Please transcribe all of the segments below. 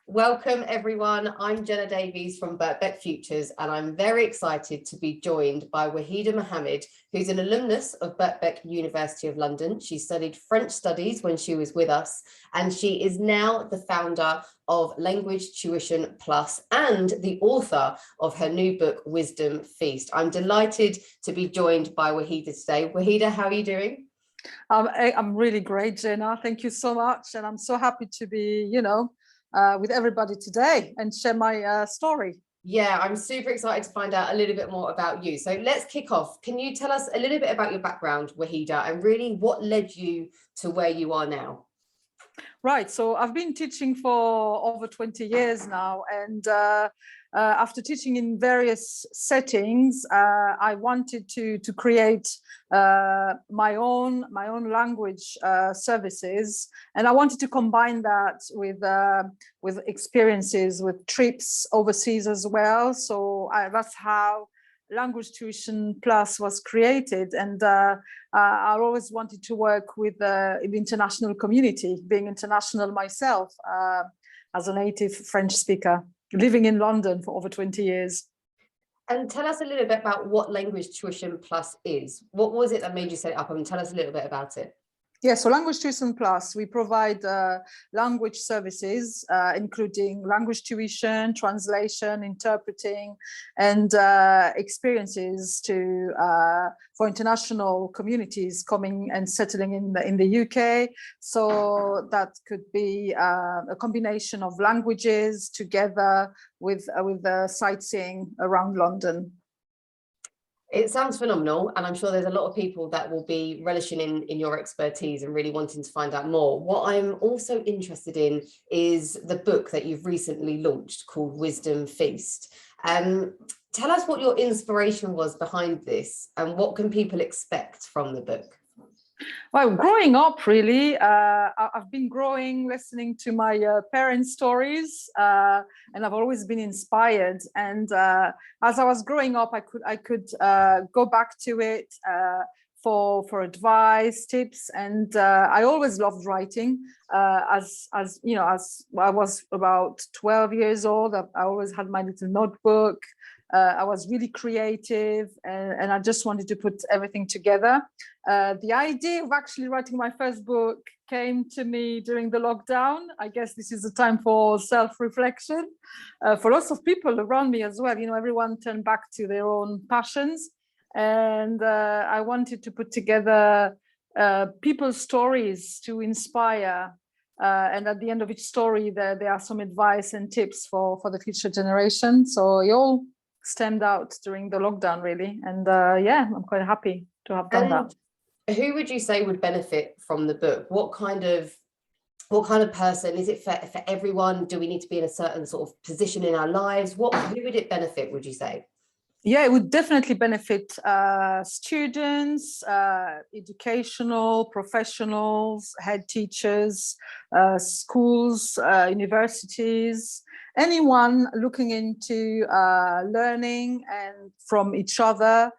Welcome everyone. I'm Jenna Davies from Birkbeck Futures, and I'm very excited to be joined by Wahida Mohamed, who's an alumnus of Birkbeck University of London. She studied French studies when she was with us, and she is now the founder of Language Tuition Plus and the author of her new book, Wisdom Feast. I'm delighted to be joined by Wahida today. Wahida, how are you doing? I'm really great, Jenna. Thank you so much. And I'm so happy to be, with everybody today and share my story. Yeah, I'm super excited to find out a little bit more about you. So let's kick off. Can you tell us a little bit about your background, Wahida, and really what led you to where you are now? Right. So I've been teaching for over 20 years now. And after teaching in various settings, I wanted to create my own language services, and I wanted to combine that with experiences, with trips overseas as well. So that's how Language Tuition Plus was created, and I always wanted to work with the international community, being international myself as a native French speaker, living in London for over 20 years. And tell us a little bit about what Language Tuition Plus is. What was it that made you set it up, and tell us a little bit about it? Yeah, so Language Tuition Plus, we provide language services, including language tuition, translation, interpreting, and experiences for international communities coming and settling in the UK. So that could be a combination of languages together with sightseeing around London. It sounds phenomenal, and I'm sure there's a lot of people that will be relishing in your expertise and really wanting to find out more. What I'm also interested in is the book that you've recently launched called Wisdom Feast. Tell us what your inspiration was behind this, and what can people expect from the book? Well, growing up, really, I've been listening to my parents' stories, and I've always been inspired. And as I was growing up, I could go back to it for advice, tips, and I always loved writing. As you know, as I was about 12 years old, I always had my little notebook. I was really creative, and I just wanted to put everything together. The idea of actually writing my first book came to me during the lockdown. I guess this is a time for self-reflection for lots of people around me as well. You know, everyone turned back to their own passions, and I wanted to put together people's stories to inspire. And at the end of each story, there are some advice and tips for the future generation. So it all stemmed out during the lockdown, really. And yeah, I'm quite happy to have done that. Who would you say would benefit from the book? What kind of person is it for everyone? Do we need to be in a certain sort of position in our lives? Who would it benefit, would you say? Yeah, it would definitely benefit students, educational professionals, head teachers, schools, universities, anyone looking into learning and from each other.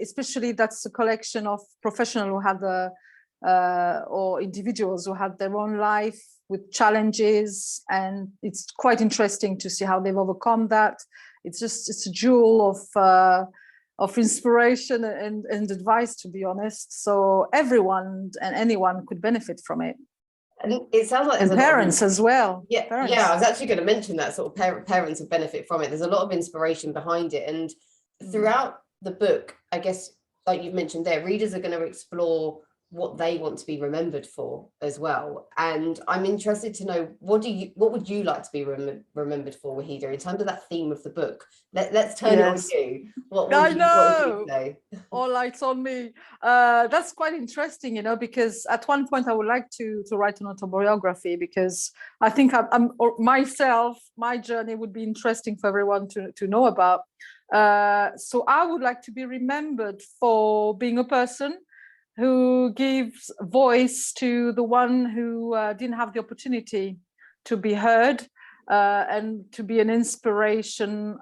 Especially that's a collection of professionals who had or individuals who had their own life with challenges, and it's quite interesting to see how they've overcome that. It's a jewel of inspiration and advice, to be honest. So everyone and anyone could benefit from it. And it sounds like there's parents as well. Yeah, parents. Yeah. I was actually going to mention that sort of parents would benefit from it. There's a lot of inspiration behind it, and throughout the book, I guess, like you've mentioned there, readers are going to explore what they want to be remembered for as well. And I'm interested to know, what would you like to be remembered for, Wahida, in terms of that theme of the book? Let's turn it on you. What would you say? All lights on me. That's quite interesting, you know, because at one point I would like to write an autobiography, because I think my journey would be interesting for everyone to know about. So I would like to be remembered for being a person who gives voice to the one who didn't have the opportunity to be heard, and to be an inspiration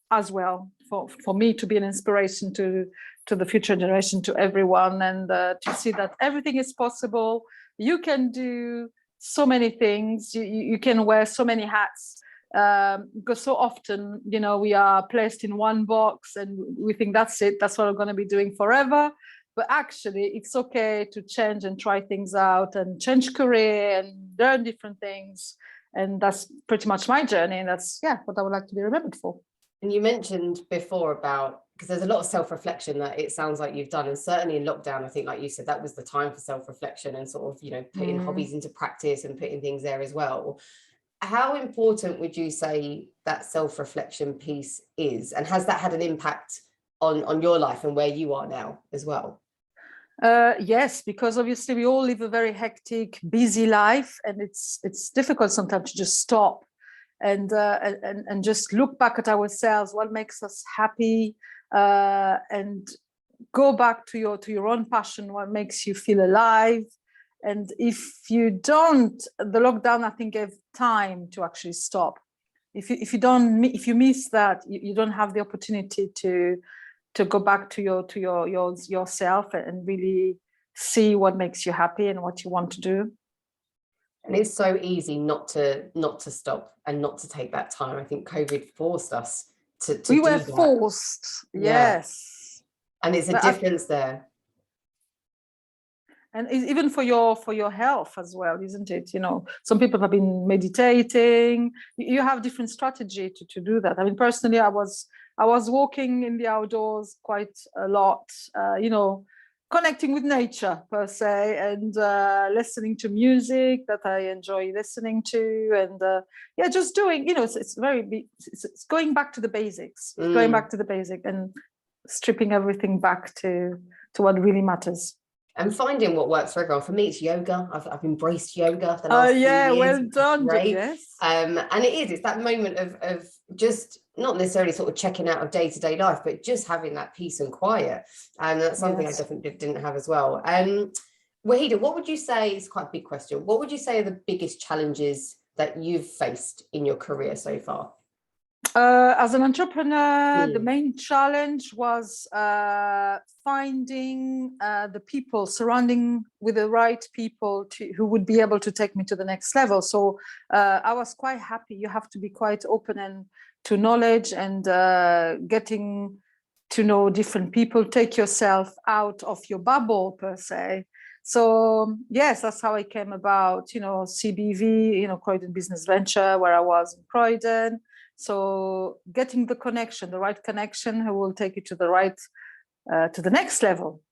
as well, for me to be an inspiration to the future generation, to everyone, and to see that everything is possible. You can do so many things. You can wear so many hats, because so often, we are placed in one box and we think that's it, that's what I'm going to be doing forever. But actually, it's okay to change and try things out and change career and learn different things. And that's pretty much my journey. And that's, what I would like to be remembered for. And you mentioned before about, because there's a lot of self-reflection that it sounds like you've done, and certainly in lockdown, I think, like you said, that was the time for self-reflection and sort of, putting hobbies into practice and putting things there as well. How important would you say that self-reflection piece is, and has that had an impact on your life and where you are now as well? Yes, because obviously we all live a very hectic, busy life, and it's difficult sometimes to just stop and just look back at ourselves, what makes us happy, and go back to your own passion, what makes you feel alive. And if you don't, the lockdown, I think, gave time to actually stop. If you miss that, you don't have the opportunity to go back to yourself and really see what makes you happy and what you want to do. And it's so easy not to stop and not to take that time. I think COVID forced us to we do were that. Forced. Yes. And it's a difference there. And even for your health as well, isn't it? Some people have been meditating. You have different strategy to do that. I mean, personally, I was walking in the outdoors quite a lot, connecting with nature per se, and listening to music that I enjoy listening to, and just doing, it's going back to the basics, going back to the basic and stripping everything back to what really matters. And finding what works for everyone. For me, it's yoga. I've embraced yoga the last few years. Well done. Great. Yes. And it's that moment of just not necessarily sort of checking out of day-to-day life, but just having that peace and quiet. And that's something I definitely didn't have as well. Wahida, what would you say is quite a big question? What would you say are the biggest challenges that you've faced in your career so far? As an entrepreneur, the main challenge was finding the people, surrounding with the right people who would be able to take me to the next level. So I was quite happy. You have to be quite open and to knowledge and getting to know different people, take yourself out of your bubble per se. So yes, that's how I came about, CBV, Croydon Business Venture, where I was in Croydon. So getting the right connection who will take you to the right, to the next level.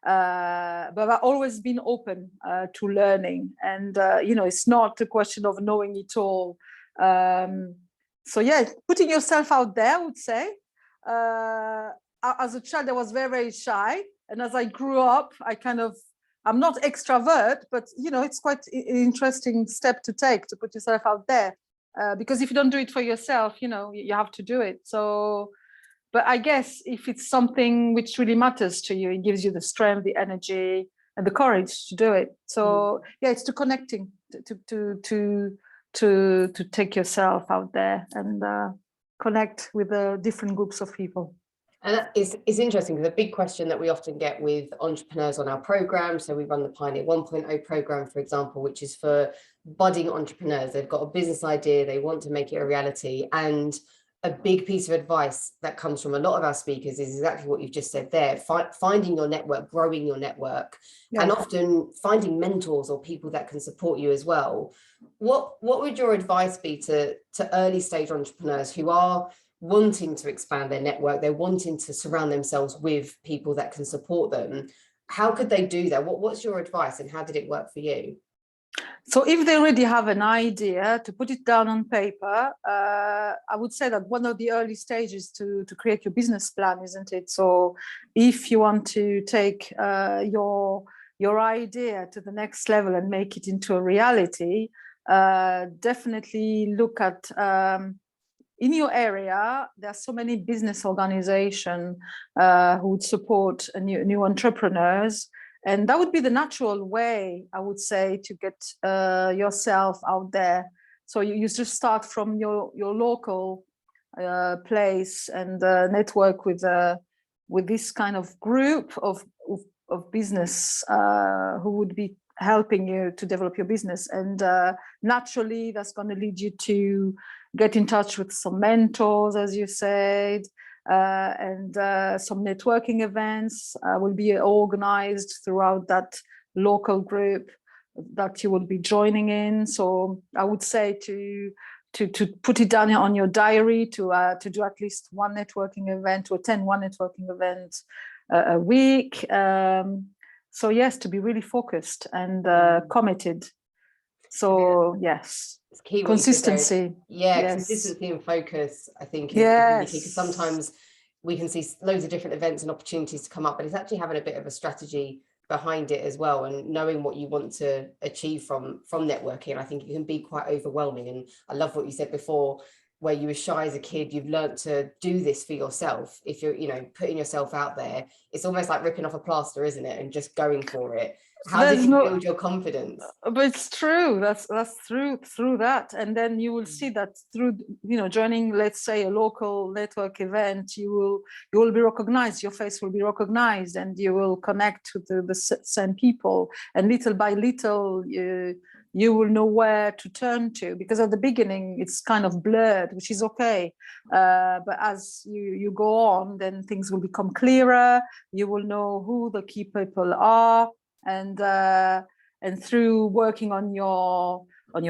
But I've always been open to learning, and it's not a question of knowing it all. So putting yourself out there, I would say. As a child, I was very, very shy, and as I grew up, I'm not extrovert, but it's quite an interesting step to take, to put yourself out there. Because if you don't do it for yourself, you have to do it. So, but I guess if it's something which really matters to you, it gives you the strength, the energy, and the courage to do it. So it's to connecting, to take yourself out there and connect with different groups of people. And it's interesting, because a big question that we often get with entrepreneurs on our program, so we run the Pioneer 1.0 program, for example, which is for budding entrepreneurs. They've got a business idea, they want to make it a reality. And a big piece of advice that comes from a lot of our speakers is exactly what you've just said there, finding your network, growing your network, and often finding mentors or people that can support you as well. What would your advice be to early stage entrepreneurs who are wanting to expand their network, they're wanting to surround themselves with people that can support them? How could they do that? What's your advice, and how did it work for you? So if they already have an idea, to put it down on paper, I would say that one of the early stages to create your business plan, isn't it? So if you want to take your idea to the next level and make it into a reality, definitely look at in your area. There are so many business organizations who would support new entrepreneurs. And that would be the natural way, I would say, to get yourself out there. So you just start from your local place and network with this kind of group of business who would be helping you to develop your business. And naturally, that's going to lead you to get in touch with some mentors, as you said, and some networking events will be organized throughout that local group that you will be joining in. So I would say to put it down on your diary to do at least one networking event, to attend one networking event a week. So yes, to be really focused and committed. So yes, it's key consistency. Yeah, yes. Consistency and focus, I think, is really key, because sometimes we can see loads of different events and opportunities to come up, but it's actually having a bit of a strategy behind it as well, and knowing what you want to achieve from networking. I think it can be quite overwhelming. And I love what you said before, where you were shy as a kid, you've learned to do this for yourself. If you're, putting yourself out there, it's almost like ripping off a plaster, isn't it? And just going for it. How did you build your confidence? But it's true. That's through that. And then you will see that through, joining, let's say, a local network event, you will be recognized, your face will be recognized, and you will connect with the same people. And little by little, you will know where to turn to, because at the beginning it's kind of blurred, which is okay. But as you go on, then things will become clearer. You will know who the key people are, and through working on your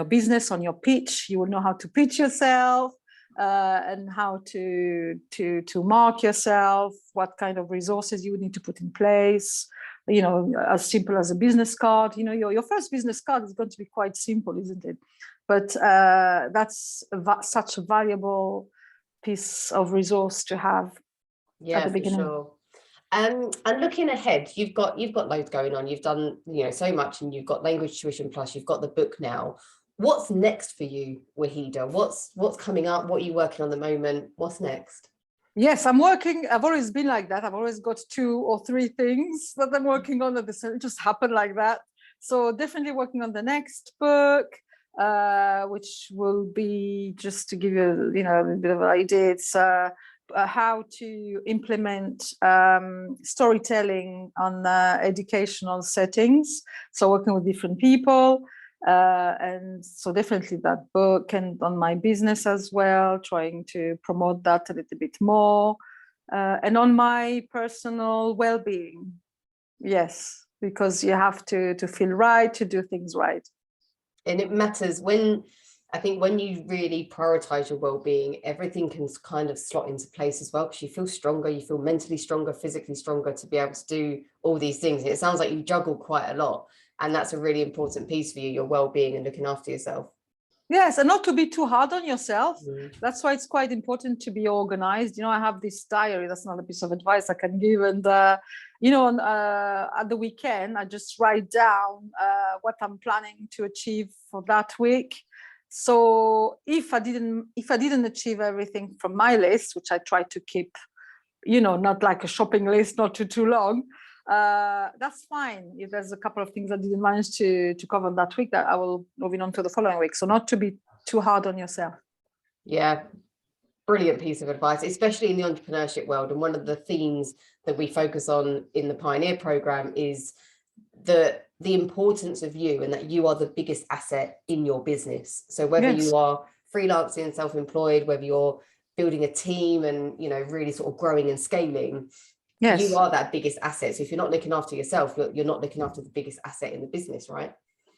business, on your pitch, you will know how to pitch yourself, and how to mark yourself, what kind of resources you would need to put in place. As simple as a business card. Your first business card is going to be quite simple, isn't it? But that's such a valuable piece of resource to have at the beginning. Sure. And looking ahead, you've got loads going on. You've done so much, and you've got Language Tuition Plus. You've got the book now. What's next for you, Wahida? What's coming up? What are you working on at the moment? What's next? Yes, I'm working. I've always been like that. I've always got 2 or 3 things that I'm working on at the same. It just happened like that. So definitely working on the next book, which will be, just to give you a bit of an idea, it's how to implement storytelling on educational settings. So working with different people. And so definitely that book, and on my business as well, trying to promote that a little bit more, and on my personal well-being. Yes, because you have to feel right, to do things right. And it matters when you really prioritize your well-being, everything can kind of slot into place as well, because you feel stronger, you feel mentally stronger, physically stronger to be able to do all these things. And it sounds like you juggle quite a lot. And that's a really important piece for you, your well-being and looking after yourself. Yes, and not to be too hard on yourself. That's why it's quite important to be organized. I have this diary. That's another piece of advice I can give. And, at the weekend, I just write down what I'm planning to achieve for that week. So if I didn't achieve everything from my list, which I try to keep, not like a shopping list, not too long, that's fine. If there's a couple of things I didn't manage to cover that week, that I will move on to the following week. So not to be too hard on yourself. Yeah, brilliant piece of advice, especially in the entrepreneurship world. And one of the themes that we focus on in the Pioneer program is the importance of you, and that you are the biggest asset in your business. So whether you are freelancing, self-employed, whether you're building a team and really sort of growing and scaling, you are that biggest asset. So if you're not looking after yourself, you're not looking after the biggest asset in the business, right?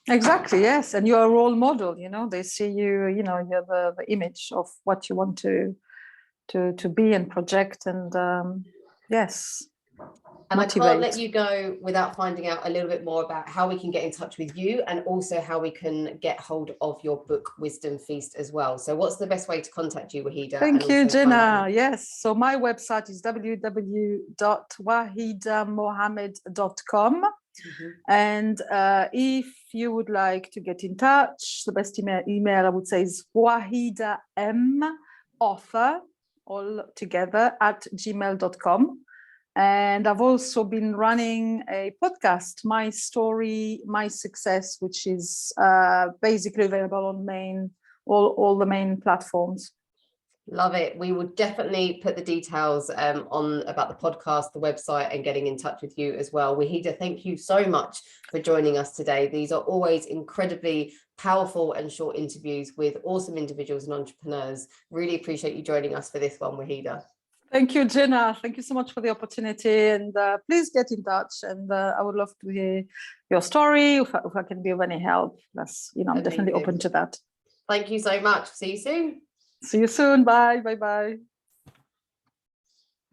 Exactly, yes. And you're a role model. They see you, you're the image of what you want to be and project. And yes. And motivate. I can't let you go without finding out a little bit more about how we can get in touch with you, and also how we can get hold of your book, Wisdom Feast, as well. So what's the best way to contact you, Wahida? Thank you, Jenna. Yes. So my website is www.wahidamohamed.com. And if you would like to get in touch, the best email I would say is wahidamauthor, all together, @gmail.com. And I've also been running a podcast, My Story, My Success, which is basically available on all the main platforms. Love it. We will definitely put the details on about the podcast, the website, and getting in touch with you as well. Wahida, thank you so much for joining us today. These are always incredibly powerful and short interviews with awesome individuals and entrepreneurs. Really appreciate you joining us for this one, Wahida. Thank you, Jenna. Thank you so much for the opportunity. And please get in touch. And I would love to hear your story. If I can be of any help, I'm definitely open to that. Thank you so much. See you soon. See you soon. Bye. Bye-bye.